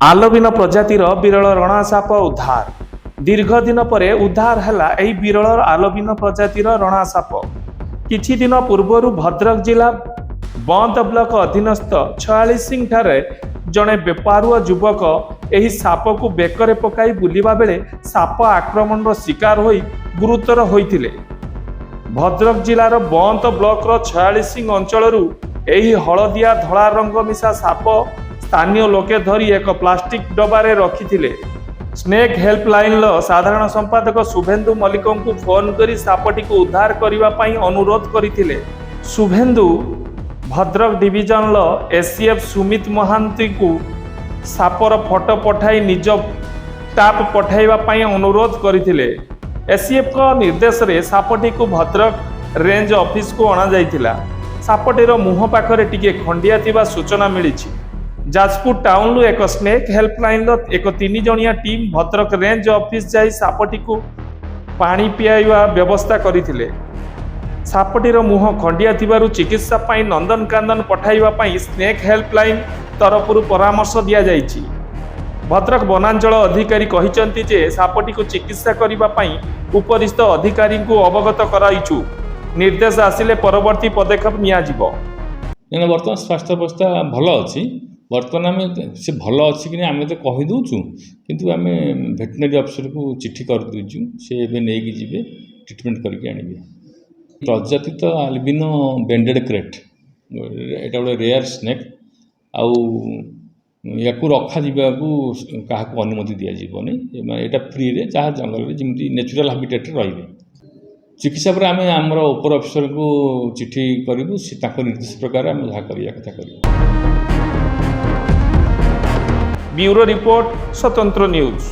आलबिन प्रजातिर विरल रणा साप उद्धार। दीर्घ दिन पर उद्धार हैला एही विरल आलबिन प्रजातिर रणा साप। किछि दिन पूर्व भद्रक जिला बंद ब्लॉक अधीनस्थ 46 ठारे जड़े बेपारुआ युवक एही साप को बेकरे पकाई बुलिबा बेले साप आक्रमण शिकार होई गुरुतर होइथिले। भद्रक जिलार बंद ब्लॉक 46 अंचल एही हलदिया धला रंग मिशा साप स्थानीय लोके धरी एक प्लास्टिक डबारे रखिथिले। स्नेक हेल्पलाइन साधारण संपादक शुभेन्दु मल्लिक को फोन करी सापटी को उद्धार करने पाई अनुरोध करथिले। शुभेन्दु भद्रक डिविजन एसीएफ सुमित महांती को सापर फोटो पठाई निज टाप पठाइबा पाई अनुरोध करथिले। एसीएफ का निर्देश रे सापटी को भद्रक रेंज ऑफिस को अणा जाइथिला। सापटीर मुह पाखरे टिके खंडिया थिबा सूचना मिलिछि। जाजपुर टाउन एक स्नेक हेल्पलाइन एक 3 जणिया टीम भद्रक रेंज ऑफिस जाई सापटी को पानी पियाइबा व्यवस्था करथिले। सापटीर मुह खंडिया थिबारु चिकित्सा पाई नंदनकानन पठाइबा पाई स्नेक हेल्पलाइन तरफरु परामर्श दिया जाइछि। भद्रक वनांचल अधिकारी कहिसंती जे सापटी को चिकित्सा करिबा पाई उपरिस्थ अधिकारी को अवगत कराइछु। निर्देश आसिले परवर्ती पदक्षेप निया जिवो। बर्तमान स्वास्थ्य अवस्था भल अच्छी। बर्तमान आम से भल अच्छी कि आम तो कहीदे किंतु आम भेटनेरी अफिसर को चिठी कर दूचु। से नहीं जी ट्रिटमेंट करके आने प्रजाति तो आल्बिनो बेंडेड क्रेट एटा गोटे रेयर स्नेक आउ या रखा क्या अनुमति दि जावनी। यहाँ फ्री रे जहाँ जंगल में जमी नेचुरल हाबिटेट रे चिकित्सा पर आम आमर उपर अफिसर को चिठी करूँ निर्देश प्रकार आम जहाँ करिया कथा करूँ। ब्यूरो रिपोर्ट स्वतंत्र न्यूज।